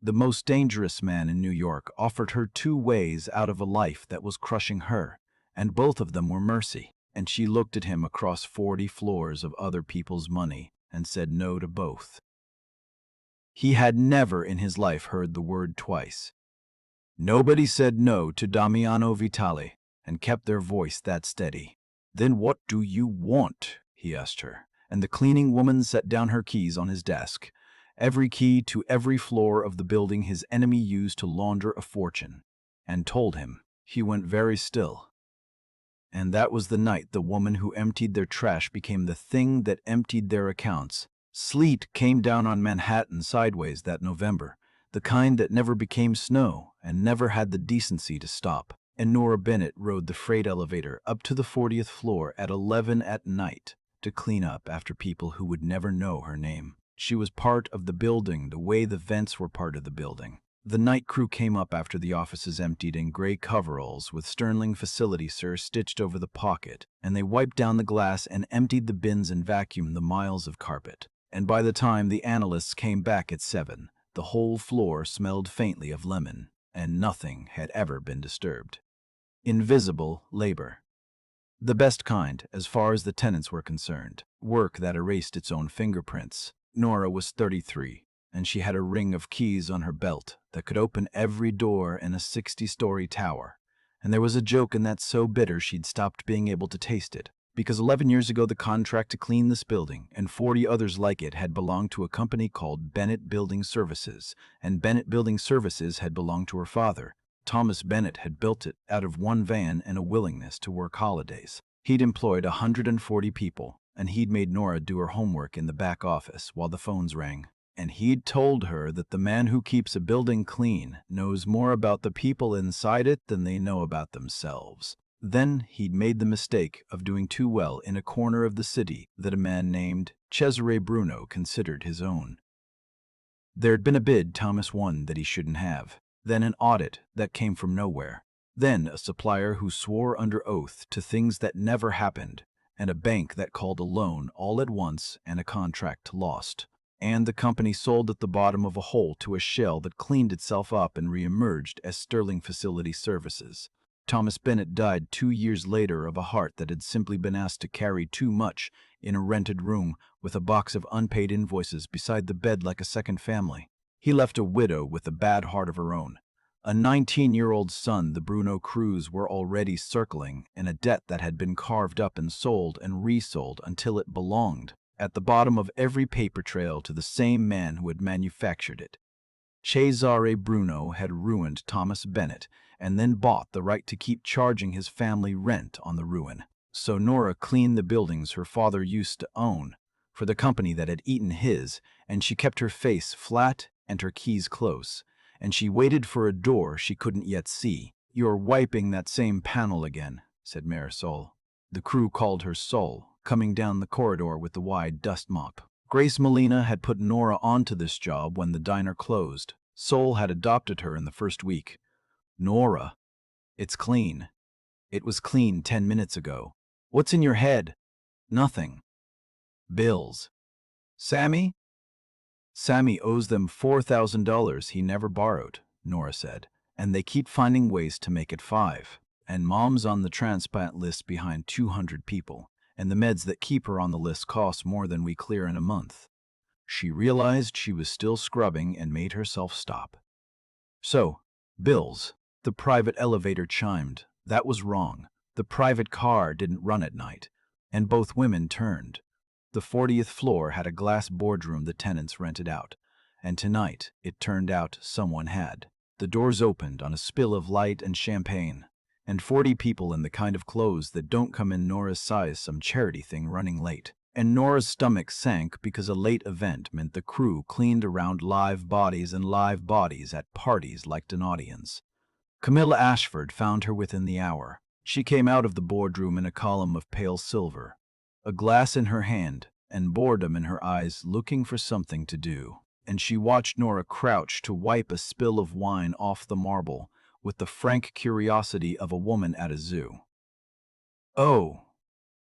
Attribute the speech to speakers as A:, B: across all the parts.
A: The most dangerous man in New York offered her two ways out of a life that was crushing her, and both of them were mercy. And she looked at him across 40 floors of other people's money and said no to both. He had never in his life heard the word twice. Nobody said no to Damiano Vitale and kept their voice that steady. "Then what do you want?" he asked her, and the cleaning woman set down her keys on his desk. Every key to every floor of the building his enemy used to launder a fortune, and told him. He went very still. And that was the night the woman who emptied their trash became the thing that emptied their accounts. Sleet came down on Manhattan sideways that November, the kind that never became snow and never had the decency to stop. And Nora Bennett rode the freight elevator up to the 40th floor at 11 at night to clean up after people who would never know her name. She was part of the building the way the vents were part of the building. The night crew came up after the offices emptied in gray coveralls with Sterling Facility Sir stitched over the pocket, and they wiped down the glass and emptied the bins and vacuumed the miles of carpet. And by the time the analysts came back at 7, the whole floor smelled faintly of lemon, and nothing had ever been disturbed. Invisible labor. The best kind, as far as the tenants were concerned. Work that erased its own fingerprints. Nora was 33. And she had a ring of keys on her belt that could open every door in a 60-story tower. And there was a joke in that so bitter she'd stopped being able to taste it, because 11 years ago the contract to clean this building and 40 others like it had belonged to a company called Bennett Building Services, and Bennett Building Services had belonged to her father. Thomas Bennett had built it out of one van and a willingness to work holidays. He'd employed 140 people, and he'd made Nora do her homework in the back office while the phones rang. And he'd told her that the man who keeps a building clean knows more about the people inside it than they know about themselves. Then he'd made the mistake of doing too well in a corner of the city that a man named Cesare Bruno considered his own. There'd been a bid Thomas won that he shouldn't have, then an audit that came from nowhere, then a supplier who swore under oath to things that never happened, and a bank that called a loan all at once and a contract lost. And the company sold at the bottom of a hole to a shell that cleaned itself up and re-emerged as Sterling Facility Services. Thomas Bennett died 2 years later of a heart that had simply been asked to carry too much in a rented room with a box of unpaid invoices beside the bed like a second family. He left a widow with a bad heart of her own. A 19-year-old son the Bruno crews were already circling, and a debt that had been carved up and sold and resold until it belonged at the bottom of every paper trail to the same man who had manufactured it. Cesare Bruno had ruined Thomas Bennett and then bought the right to keep charging his family rent on the ruin. So Nora cleaned the buildings her father used to own for the company that had eaten his, and she kept her face flat and her keys close, and she waited for a door she couldn't yet see. "You're wiping that same panel again," said Marisol. The crew called her Sol, coming down the corridor with the wide dust mop. Grace Molina had put Nora onto this job when the diner closed. Sol had adopted her in the first week. "Nora, it's clean." "It was clean 10 minutes ago." "What's in your head?" "Nothing." "Bills." "Sammy?" "Sammy owes them $4,000 he never borrowed," Nora said, "and they keep finding ways to make it 5. And Mom's on the transplant list behind 200 people. And the meds that keep her on the list cost more than we clear in a month." She realized she was still scrubbing and made herself stop. "So, bills." The private elevator chimed. That was wrong. The private car didn't run at night. And both women turned. The 40th floor had a glass boardroom the tenants rented out. And tonight, it turned out someone had. The doors opened on a spill of light and champagne. And 40 people in the kind of clothes that don't come in Nora's size, some charity thing running late. And Nora's stomach sank because a late event meant the crew cleaned around live bodies, and live bodies at parties liked an audience. Camilla Ashford found her within the hour. She came out of the boardroom in a column of pale silver, a glass in her hand and boredom in her eyes, looking for something to do. And she watched Nora crouch to wipe a spill of wine off the marble with the frank curiosity of a woman at a zoo. "Oh,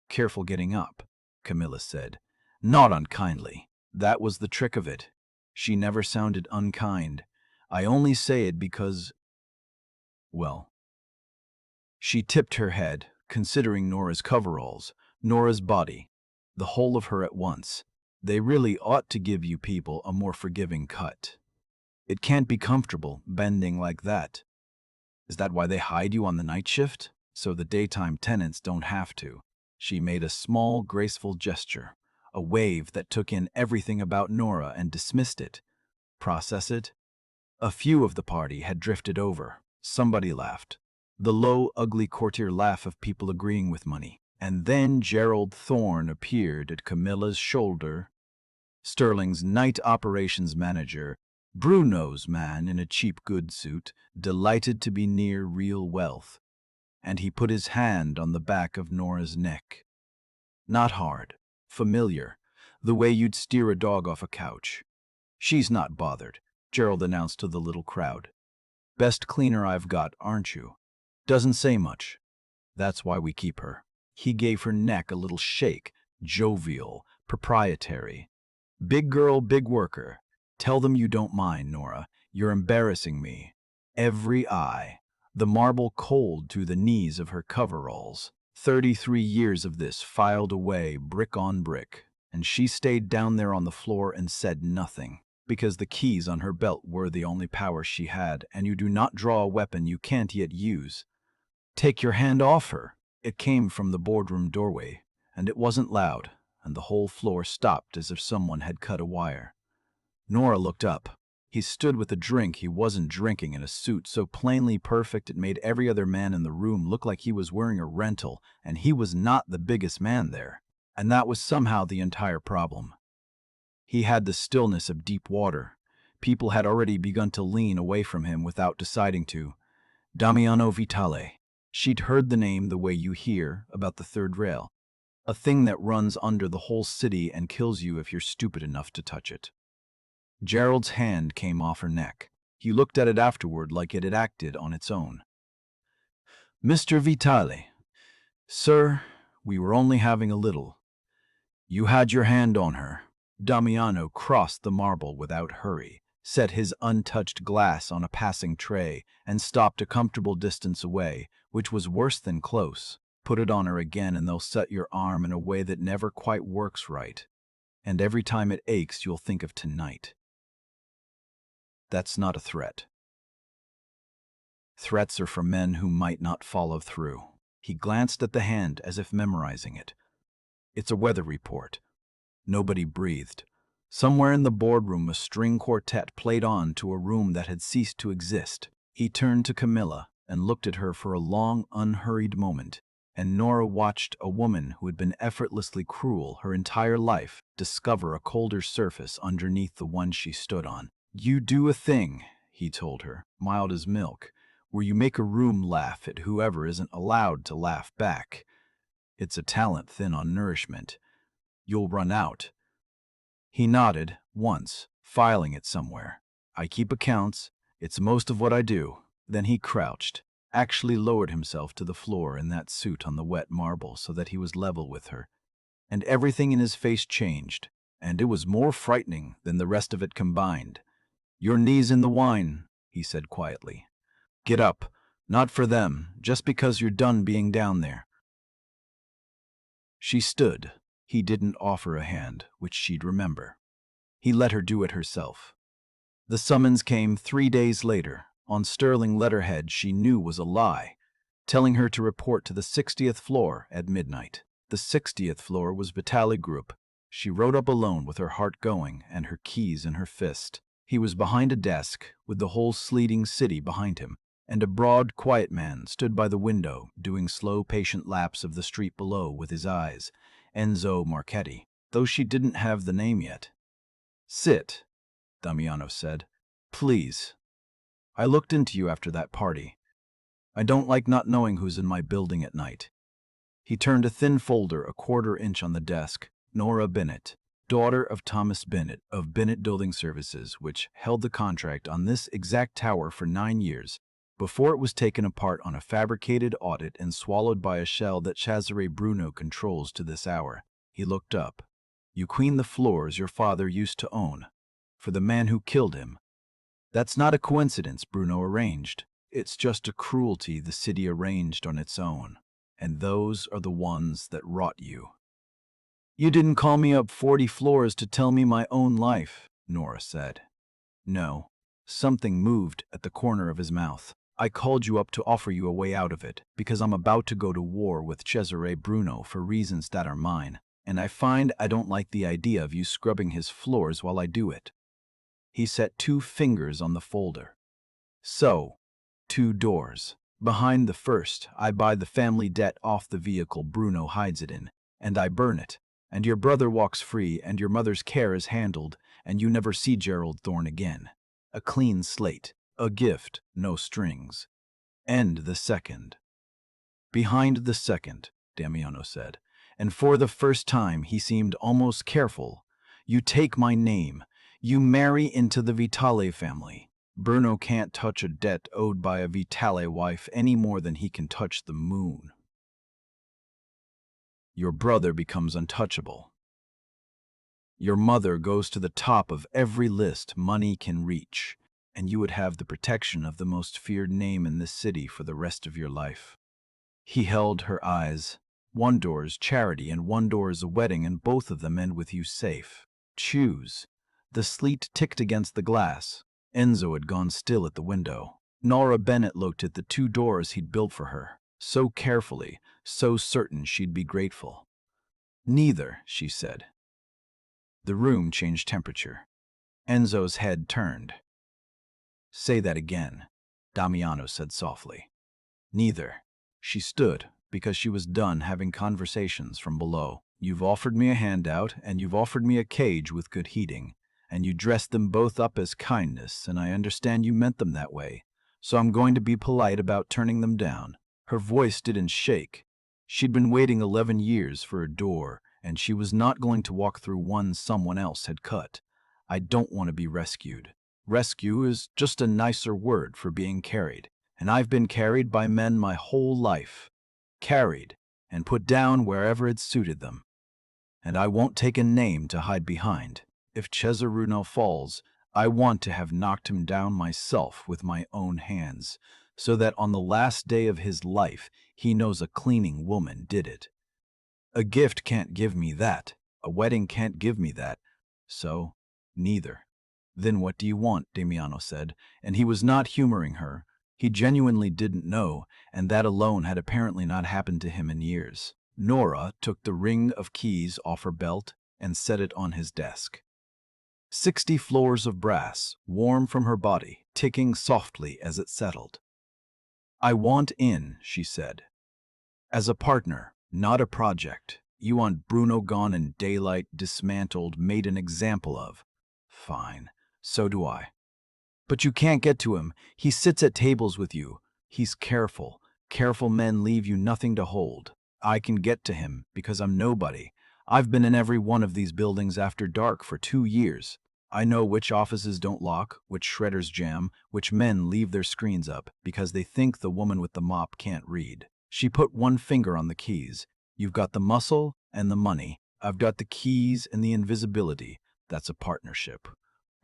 A: careful getting up," Camilla said, not unkindly. That was the trick of it. She never sounded unkind. I only say it because, well, she tipped her head, considering Nora's coveralls, Nora's body, the whole of her at once. They really ought to give you people a more forgiving cut. It can't be comfortable, bending like that. Is that why they hide you on the night shift? So the daytime tenants don't have to. She made a small, graceful gesture, a wave that took in everything about Nora and dismissed it. Process it? A few of the party had drifted over. Somebody laughed. The low, ugly courtier laugh of people agreeing with money. And then Gerald Thorne appeared at Camilla's shoulder. Sterling's night operations manager, Bruno's man in a cheap goods suit, delighted to be near real wealth. And he put his hand on the back of Nora's neck. Not hard, familiar, the way you'd steer a dog off a couch. She's not bothered, Gerald announced to the little crowd. Best cleaner I've got, aren't you? Doesn't say much. That's why we keep her. He gave her neck a little shake, jovial, proprietary. Big girl, big worker. Tell them you don't mind, Nora. You're embarrassing me. Every eye. The marble cold to the knees of her coveralls. 33 years of this filed away brick on brick. And she stayed down there on the floor and said nothing. Because the keys on her belt were the only power she had, and you do not draw a weapon you can't yet use. Take your hand off her. It came from the boardroom doorway, and it wasn't loud, and the whole floor stopped as if someone had cut a wire. Nora looked up. He stood with a drink he wasn't drinking in a suit so plainly perfect it made every other man in the room look like he was wearing a rental, and he was not the biggest man there. And that was somehow the entire problem. He had the stillness of deep water. People had already begun to lean away from him without deciding to. Damiano Vitale. She'd heard the name the way you hear about the third rail. A thing that runs under the whole city and kills you if you're stupid enough to touch it. Gerald's hand came off her neck. He looked at it afterward like it had acted on its own. Mr. Vitale. Sir, we were only having a little. You had your hand on her. Damiano crossed the marble without hurry, set his untouched glass on a passing tray, and stopped a comfortable distance away, which was worse than close. Put it on her again and they'll set your arm in a way that never quite works right. And every time it aches, you'll think of tonight. That's not a threat. Threats are for men who might not follow through. He glanced at the hand as if memorizing it. It's a weather report. Nobody breathed. Somewhere in the boardroom a string quartet played on to a room that had ceased to exist. He turned to Camilla and looked at her for a long, unhurried moment, and Nora watched a woman who had been effortlessly cruel her entire life discover a colder surface underneath the one she stood on. You do a thing, he told her, mild as milk, where you make a room laugh at whoever isn't allowed to laugh back. It's a talent thin on nourishment. You'll run out. He nodded, once, filing it somewhere. I keep accounts. It's most of what I do. Then he crouched, actually lowered himself to the floor in that suit on the wet marble so that he was level with her. And everything in his face changed, and it was more frightening than the rest of it combined. Your knees in the wine, he said quietly. Get up. Not for them, just because you're done being down there. She stood. He didn't offer a hand, which she'd remember. He let her do it herself. The summons came 3 days later, on sterling letterhead she knew was a lie, telling her to report to the 60th floor at midnight. The 60th floor was Vitale Group. She rode up alone with her heart going and her keys in her fist. He was behind a desk, with the whole sleeting city behind him, and a broad, quiet man stood by the window, doing slow, patient laps of the street below with his eyes. Enzo Marchetti, though she didn't have the name yet. Sit, Damiano said. Please. I looked into you after that party. I don't like not knowing who's in my building at night. He turned a thin folder a quarter-inch on the desk. Nora Bennett, daughter of Thomas Bennett of Bennett Building Services, which held the contract on this exact tower for 9 years, before it was taken apart on a fabricated audit and swallowed by a shell that Cesare Bruno controls to this hour. He looked up. You clean the floors your father used to own. For the man who killed him. That's not a coincidence Bruno arranged. It's just a cruelty the city arranged on its own. And those are the ones that rot you. You didn't call me up 40 floors to tell me my own life, Nora said. No. Something moved at the corner of his mouth. I called you up to offer you a way out of it, because I'm about to go to war with Cesare Bruno for reasons that are mine, and I find I don't like the idea of you scrubbing his floors while I do it. He set 2 fingers on the folder. So, 2 doors. Behind the first, I buy the family debt off the vehicle Bruno hides it in, and I burn it, and your brother walks free, and your mother's care is handled, and you never see Gerald Thorne again. A clean slate, a gift, no strings. End the second. Behind the second, Damiano said, and for the first time he seemed almost careful. You take my name. You marry into the Vitale family. Bruno can't touch a debt owed by a Vitale wife any more than he can touch the moon. Your brother becomes untouchable. Your mother goes to the top of every list money can reach, and you would have the protection of the most feared name in this city for the rest of your life. He held her eyes. One door is charity and one door is a wedding, and both of them end with you safe. Choose. The sleet ticked against the glass. Enzo had gone still at the window. Nora Bennett looked at the 2 doors he'd built for her, so carefully, so certain she'd be grateful. Neither, she said. The room changed temperature. Enzo's head turned. Say that again, Damiano said softly. Neither. She stood, because she was done having conversations from below. You've offered me a handout, and you've offered me a cage with good heating, and you dressed them both up as kindness, and I understand you meant them that way, so I'm going to be polite about turning them down. Her voice didn't shake. She'd been waiting 11 years for a door, and she was not going to walk through one someone else had cut. I don't want to be rescued. Rescue is just a nicer word for being carried, and I've been carried by men my whole life. Carried and put down wherever it suited them. And I won't take a name to hide behind. If Cesaruno falls, I want to have knocked him down myself with my own hands, so that on the last day of his life he knows a cleaning woman did it. A gift can't give me that. A wedding can't give me that. So, neither. Then what do you want? Damiano said, and he was not humoring her. He genuinely didn't know, and that alone had apparently not happened to him in years. Nora took the ring of keys off her belt and set it on his desk. 60 floors of brass, warm from her body, ticking softly as it settled. I want in, she said. As a partner, not a project. You want Bruno gone in daylight, dismantled, made an example of. Fine, so do I. But you can't get to him. He sits at tables with you. He's careful. Careful men leave you nothing to hold. I can get to him because I'm nobody. I've been in every one of these buildings after dark for 2 years. I know which offices don't lock, which shredders jam, which men leave their screens up because they think the woman with the mop can't read. She put one finger on the keys. You've got the muscle and the money. I've got the keys and the invisibility. That's a partnership.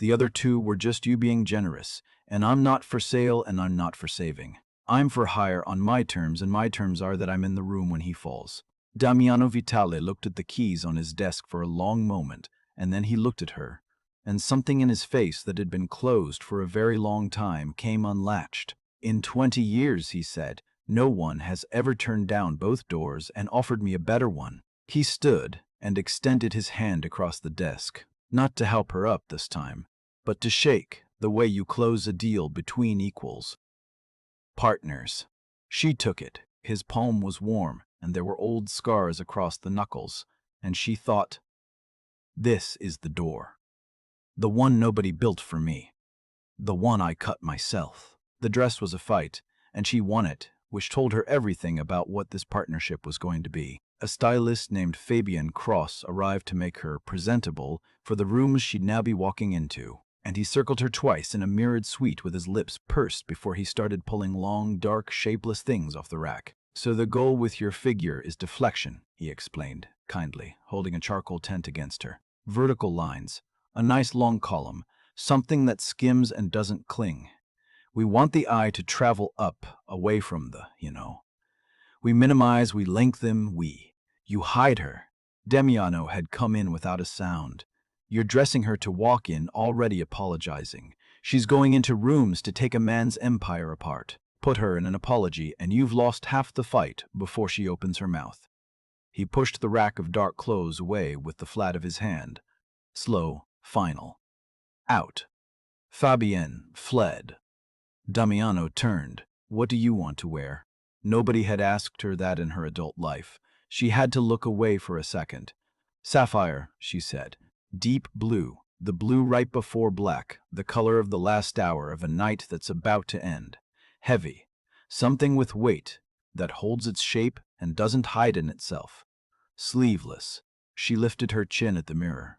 A: The other 2 were just you being generous, and I'm not for sale and I'm not for saving. I'm for hire on my terms, and my terms are that I'm in the room when he falls. Damiano Vitale looked at the keys on his desk for a long moment, and then he looked at her, and something in his face that had been closed for a very long time came unlatched. In 20 years, he said, no one has ever turned down both doors and offered me a better one. He stood and extended his hand across the desk, not to help her up this time, but to shake the way you close a deal between equals. Partners. She took it. His palm was warm, and there were old scars across the knuckles, and she thought, this is the door. The one nobody built for me. The one I cut myself. The dress was a fight, and she won it, which told her everything about what this partnership was going to be. A stylist named Fabian Cross arrived to make her presentable for the rooms she'd now be walking into, and he circled her twice in a mirrored suite with his lips pursed before he started pulling long, dark, shapeless things off the rack. So the goal with your figure is deflection, he explained, kindly, holding a charcoal tent against her. Vertical lines, a nice long column, something that skims and doesn't cling. We want the eye to travel up, away from the. We minimize, we lengthen, You hide her. Damiano had come in without a sound. You're dressing her to walk in, already apologizing. She's going into rooms to take a man's empire apart. Put her in an apology, and you've lost half the fight before she opens her mouth. He pushed the rack of dark clothes away with the flat of his hand. Slow, final. Out. Fabienne fled. Damiano turned. What do you want to wear? Nobody had asked her that in her adult life. She had to look away for a second. Sapphire, she said. Deep blue. The blue right before black. The color of the last hour of a night that's about to end. Heavy. Something with weight that holds its shape and doesn't hide in itself. Sleeveless. She lifted her chin at the mirror.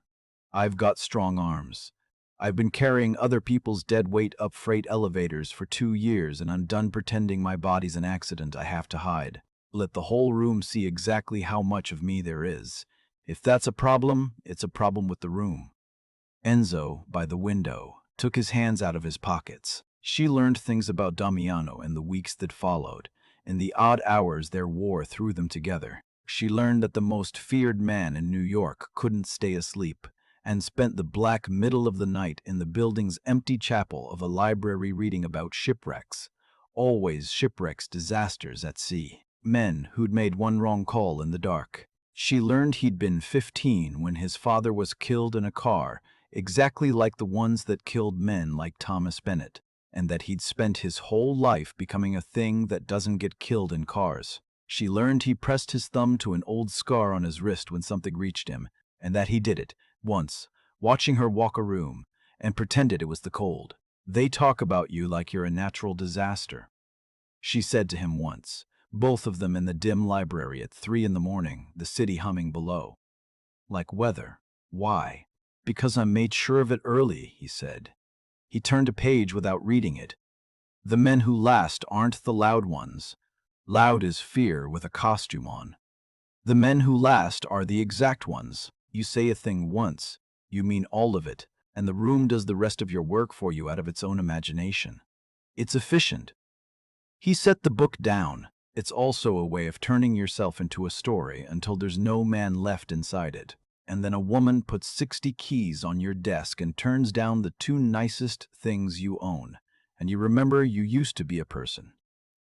A: I've got strong arms. I've been carrying other people's dead weight up freight elevators for 2 years, and I'm done pretending my body's an accident I have to hide. Let the whole room see exactly how much of me there is. If that's a problem, it's a problem with the room. Enzo, by the window, took his hands out of his pockets. She learned things about Damiano in the weeks that followed. In the odd hours their war threw them together. She learned that the most feared man in New York couldn't stay asleep, and spent the black middle of the night in the building's empty chapel of a library reading about shipwrecks. Always shipwrecks, disasters at sea. Men who'd made one wrong call in the dark. She learned he'd been 15 when his father was killed in a car, exactly like the ones that killed men like Thomas Bennett, and that he'd spent his whole life becoming a thing that doesn't get killed in cars. She learned he pressed his thumb to an old scar on his wrist when something reached him, and that he did it, once, watching her walk a room, and pretended it was the cold. They talk about you like you're a natural disaster, she said to him once, both of them in the dim library at 3 in the morning, the city humming below. Like weather. Why? Because I made sure of it early, he said. He turned a page without reading it. The men who last aren't the loud ones. Loud is fear with a costume on. The men who last are the exact ones. You say a thing once, you mean all of it, and the room does the rest of your work for you out of its own imagination. It's efficient. He set the book down. It's also a way of turning yourself into a story until there's no man left inside it. And then a woman puts 60 keys on your desk and turns down the 2 nicest things you own, and you remember you used to be a person.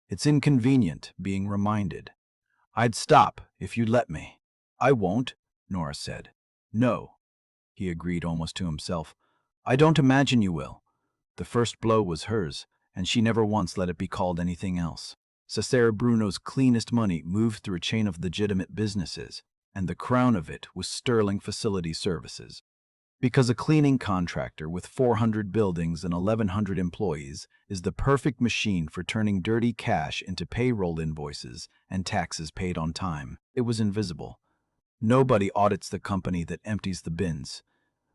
A: It's inconvenient being reminded. I'd stop if you'd let me. I won't, Nora said. No, he agreed almost to himself. I don't imagine you will. The first blow was hers, and she never once let it be called anything else. Cesare Bruno's cleanest money moved through a chain of legitimate businesses, and the crown of it was Sterling Facility Services. Because a cleaning contractor with 400 buildings and 1,100 employees is the perfect machine for turning dirty cash into payroll invoices and taxes paid on time. It was invisible. Nobody audits the company that empties the bins.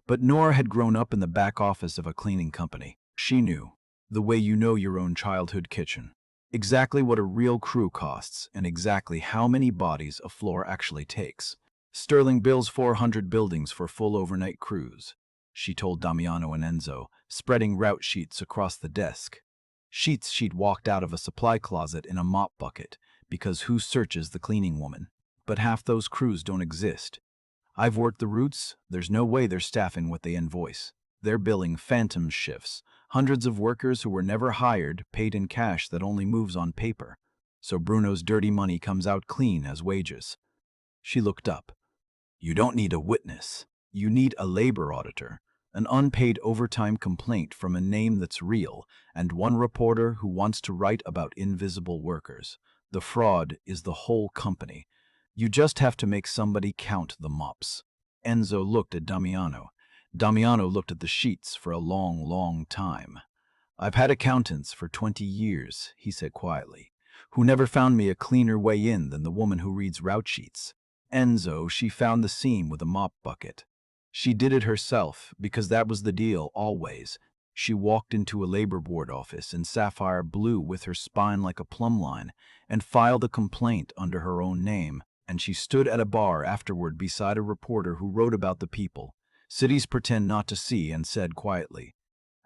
A: But Nora had grown up in the back office of a cleaning company. She knew, the way you know your own childhood kitchen, exactly what a real crew costs and exactly how many bodies a floor actually takes. Sterling bills 400 buildings for full overnight crews, she told Damiano and Enzo, spreading route sheets across the desk. Sheets she'd walked out of a supply closet in a mop bucket, because who searches the cleaning woman? But half those crews don't exist. I've worked the routes, there's no way they're staffing what they invoice. They're billing phantom shifts, hundreds of workers who were never hired, paid in cash that only moves on paper. So Bruno's dirty money comes out clean as wages. She looked up. You don't need a witness. You need a labor auditor, an unpaid overtime complaint from a name that's real, and one reporter who wants to write about invisible workers. The fraud is the whole company. You just have to make somebody count the mops. Enzo looked at Damiano. Damiano looked at the sheets for a long, long time. I've had accountants for 20 years, he said quietly, who never found me a cleaner way in than the woman who reads route sheets. Enzo, she found the seam with a mop bucket. She did it herself, because that was the deal, always. She walked into a labor board office in sapphire blue with her spine like a plumb line, and filed a complaint under her own name, and she stood at a bar afterward beside a reporter who wrote about the people. Cities pretend not to see, and said quietly,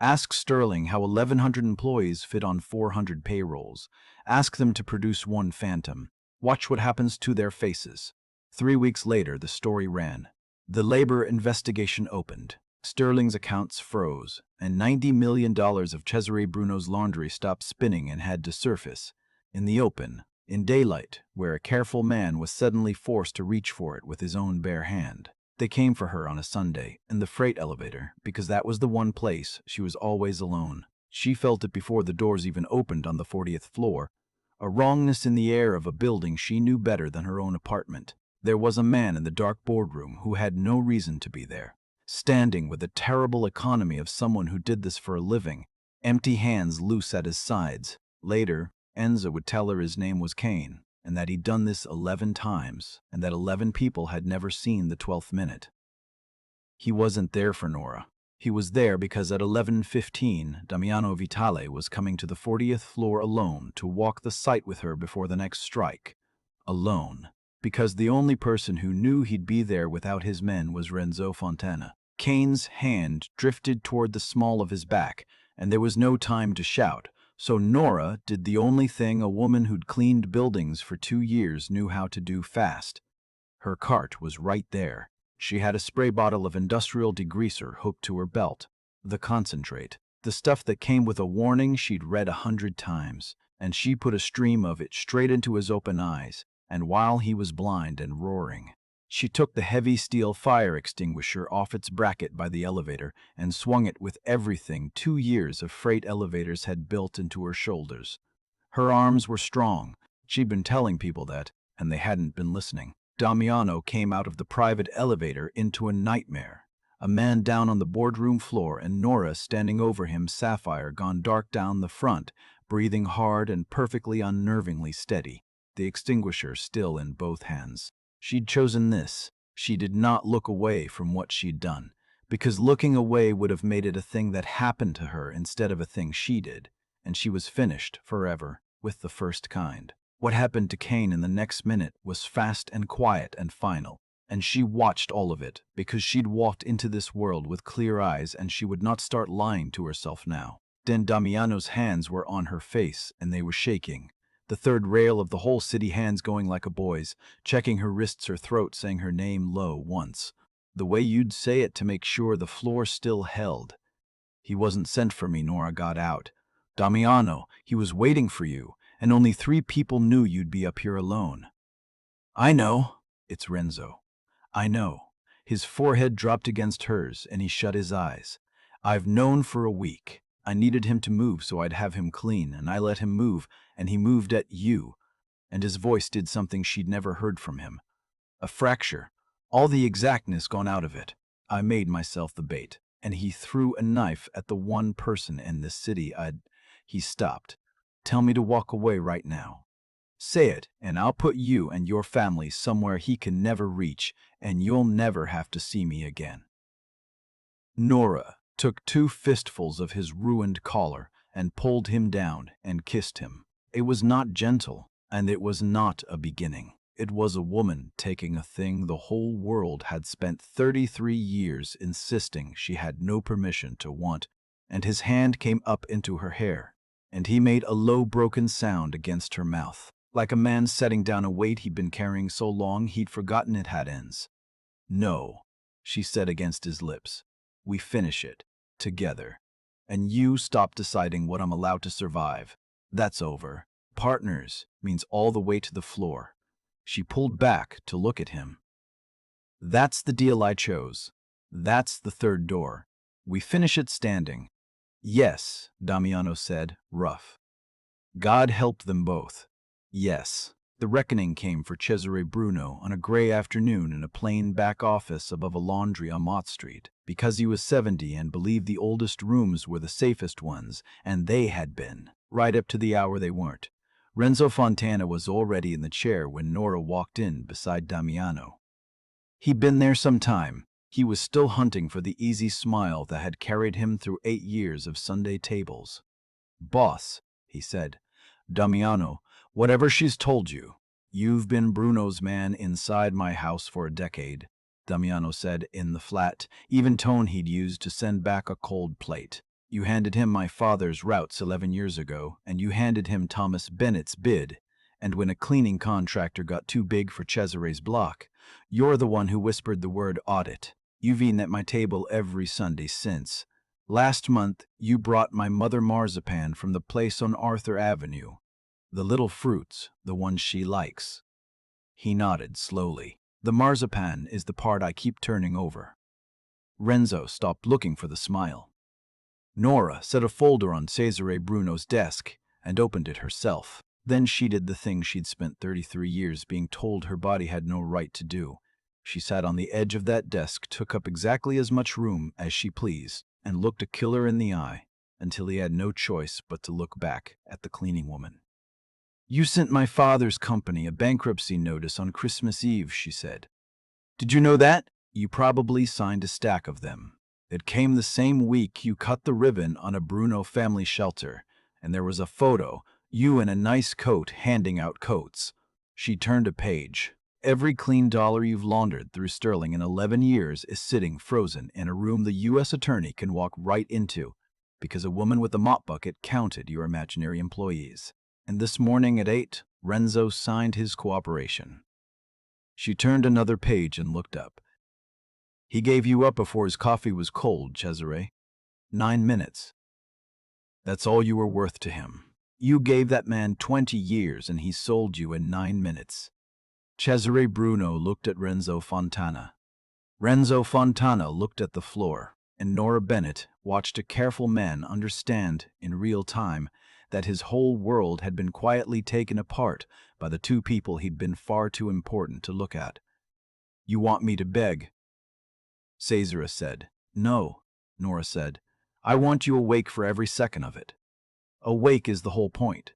A: Ask Sterling how 1,100 employees fit on 400 payrolls. Ask them to produce one phantom. Watch what happens to their faces. 3 weeks later, the story ran. The labor investigation opened. Sterling's accounts froze, and $90 million of Cesare Bruno's laundry stopped spinning and had to surface. In the open, in daylight, where a careful man was suddenly forced to reach for it with his own bare hand. They came for her on a Sunday, in the freight elevator, because that was the one place she was always alone. She felt it before the doors even opened on the 40th floor, a wrongness in the air of a building she knew better than her own apartment. There was a man in the dark boardroom who had no reason to be there, standing with the terrible economy of someone who did this for a living, empty hands loose at his sides. Later, Enza would tell her his name was Kane, and that he'd done this 11 times, and that 11 people had never seen the 12th minute. He wasn't there for Nora. He was there because at 11:15, Damiano Vitale was coming to the 40th floor alone to walk the site with her before the next strike. Alone. Because the only person who knew he'd be there without his men was Renzo Fontana. Kane's hand drifted toward the small of his back, and there was no time to shout. So Nora did the only thing a woman who'd cleaned buildings for 2 years knew how to do fast. Her cart was right there. She had a spray bottle of industrial degreaser hooked to her belt. The concentrate. The stuff that came with a warning she'd read 100 times. And she put a stream of it straight into his open eyes, and while he was blind and roaring. She took the heavy steel fire extinguisher off its bracket by the elevator and swung it with everything 2 years of freight elevators had built into her shoulders. Her arms were strong. She'd been telling people that, and they hadn't been listening. Damiano came out of the private elevator into a nightmare. A man down on the boardroom floor and Nora standing over him, sapphire gone dark down the front, breathing hard and perfectly unnervingly steady, the extinguisher still in both hands. She'd chosen this. She did not look away from what she'd done, because looking away would have made it a thing that happened to her instead of a thing she did, and she was finished forever with the first kind. What happened to Kane in the next minute was fast and quiet and final, and she watched all of it because she'd walked into this world with clear eyes and she would not start lying to herself now. Then Damiano's hands were on her face and they were shaking. The third rail of the whole city, hands going like a boy's, checking her wrists, her throat, saying her name low once, the way you'd say it to make sure the floor still held. He wasn't sent for me, Nora got out. Damiano, he was waiting for you, and only 3 people knew you'd be up here alone. I know. It's Renzo. I know. His forehead dropped against hers, and he shut his eyes. I've known for a week. I needed him to move so I'd have him clean, and I let him move, and he moved at you. And his voice did something she'd never heard from him. A fracture. All the exactness gone out of it. I made myself the bait, and he threw a knife at the one person in this city He stopped. Tell me to walk away right now. Say it, and I'll put you and your family somewhere he can never reach, and you'll never have to see me again. Nora took 2 fistfuls of his ruined collar and pulled him down and kissed him. It was not gentle, and it was not a beginning. It was a woman taking a thing the whole world had spent 33 years insisting she had no permission to want, and his hand came up into her hair, and he made a low broken sound against her mouth, like a man setting down a weight he'd been carrying so long he'd forgotten it had ends. No, she said against his lips. We finish it. Together. And you stop deciding what I'm allowed to survive. That's over. Partners means all the way to the floor. She pulled back to look at him. That's the deal I chose. That's the third door. We finish it standing. Yes, Damiano said, rough. God helped them both. Yes. The reckoning came for Cesare Bruno on a gray afternoon in a plain back office above a laundry on Mott Street, because he was 70 and believed the oldest rooms were the safest ones, and they had been, right up to the hour they weren't. Renzo Fontana was already in the chair when Nora walked in beside Damiano. He'd been there some time. He was still hunting for the easy smile that had carried him through 8 years of Sunday tables. Boss, he said, Damiano, whatever she's told you, you've been Bruno's man inside my house for a decade, Damiano said in the flat, even tone he'd used to send back a cold plate. You handed him my father's routes 11 years ago, and you handed him Thomas Bennett's bid. And when a cleaning contractor got too big for Cesare's block, you're the one who whispered the word audit. You've eaten at my table every Sunday since. Last month, you brought my mother marzipan from the place on Arthur Avenue. The little fruits, the ones she likes. He nodded slowly. The marzipan is the part I keep turning over. Renzo stopped looking for the smile. Nora set a folder on Cesare Bruno's desk and opened it herself. Then she did the thing she'd spent 33 years being told her body had no right to do. She sat on the edge of that desk, took up exactly as much room as she pleased, and looked a killer in the eye until he had no choice but to look back at the cleaning woman. You sent my father's company a bankruptcy notice on Christmas Eve, she said. Did you know that? You probably signed a stack of them. It came the same week you cut the ribbon on a Bruno family shelter, and there was a photo, you in a nice coat handing out coats. She turned a page. Every clean dollar you've laundered through Sterling in 11 years is sitting frozen in a room the U.S. attorney can walk right into, because a woman with a mop bucket counted your imaginary employees. And this morning at 8, Renzo signed his cooperation. She turned another page and looked up. He gave you up before his coffee was cold, Cesare. 9 minutes. That's all you were worth to him. You gave that man 20 years and he sold you in 9 minutes. Cesare Bruno looked at Renzo Fontana. Renzo Fontana looked at the floor, and Nora Bennett watched a careful man understand in real time that his whole world had been quietly taken apart by the two people he'd been far too important to look at. You want me to beg? Cesare said. No, Nora said. I want you awake for every second of it. Awake is the whole point.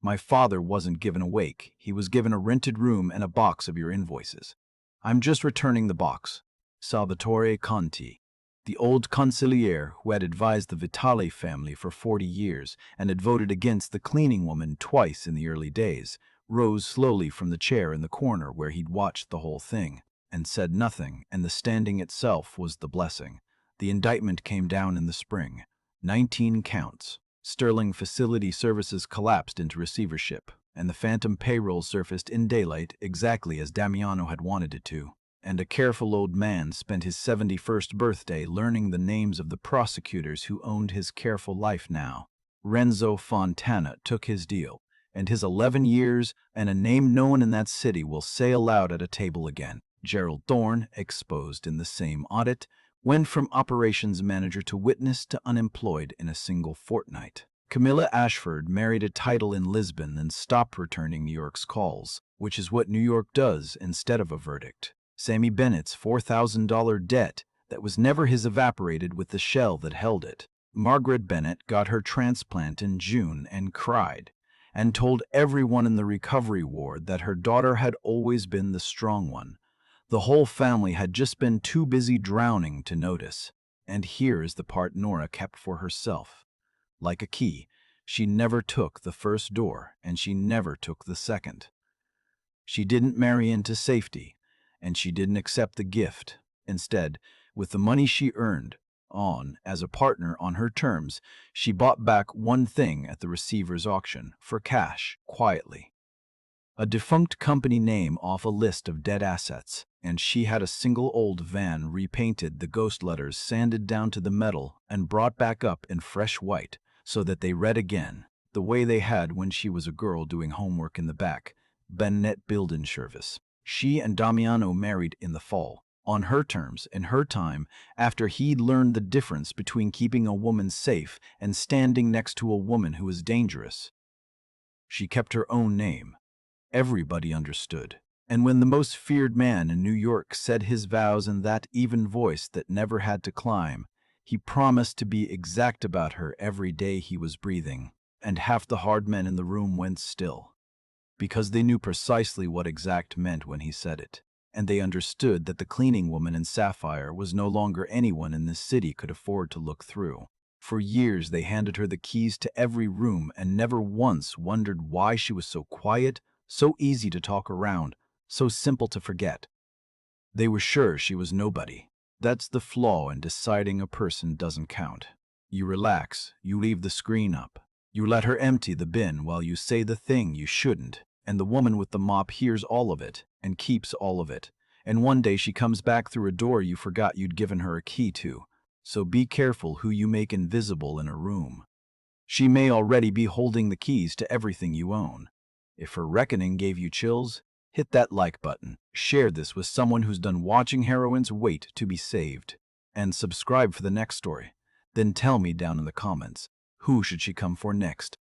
A: My father wasn't given a wake. He was given a rented room and a box of your invoices. I'm just returning the box. Salvatore Conti, the old consigliere who had advised the Vitale family for 40 years and had voted against the cleaning woman twice in the early days, rose slowly from the chair in the corner where he'd watched the whole thing, and said nothing, and the standing itself was the blessing. The indictment came down in the spring. 19 counts. Sterling Facility Services collapsed into receivership, and the phantom payroll surfaced in daylight exactly as Damiano had wanted it to. And a careful old man spent his 71st birthday learning the names of the prosecutors who owned his careful life now. Renzo Fontana took his deal, and his 11 years and a name known in that city will say aloud at a table again. Gerald Thorne, exposed in the same audit, went from operations manager to witness to unemployed in a single fortnight. Camilla Ashford married a title in Lisbon and stopped returning New York's calls, which is what New York does instead of a verdict. Sammy Bennett's $4,000 debt that was never his evaporated with the shell that held it. Margaret Bennett got her transplant in June and cried, and told everyone in the recovery ward that her daughter had always been the strong one. The whole family had just been too busy drowning to notice. And here is the part Nora kept for herself. Like a key, she never took the first door, and she never took the second. She didn't marry into safety, and she didn't accept the gift. Instead, with the money she earned, as a partner on her terms, she bought back one thing at the receiver's auction, for cash, quietly. A defunct company name off a list of dead assets, and she had a single old van repainted, the ghost letters sanded down to the metal and brought back up in fresh white so that they read again, the way they had when she was a girl doing homework in the back. Bennett Building Service. She and Damiano married in the fall, on her terms, in her time, after he'd learned the difference between keeping a woman safe and standing next to a woman who was dangerous. She kept her own name. Everybody understood. And when the most feared man in New York said his vows in that even voice that never had to climb, he promised to be exact about her every day he was breathing. And half the hard men in the room went still, because they knew precisely what exact meant when he said it. And they understood that the cleaning woman in Sapphire was no longer anyone in this city could afford to look through. For years they handed her the keys to every room and never once wondered why she was so quiet, so easy to talk around, so simple to forget. They were sure she was nobody. That's the flaw in deciding a person doesn't count. You relax, you leave the screen up. You let her empty the bin while you say the thing you shouldn't, and the woman with the mop hears all of it and keeps all of it. And one day she comes back through a door you forgot you'd given her a key to. So be careful who you make invisible in a room. She may already be holding the keys to everything you own. If her reckoning gave you chills, hit that like button. Share this with someone who's done watching heroines wait to be saved. And subscribe for the next story. Then tell me down in the comments, who should she come for next?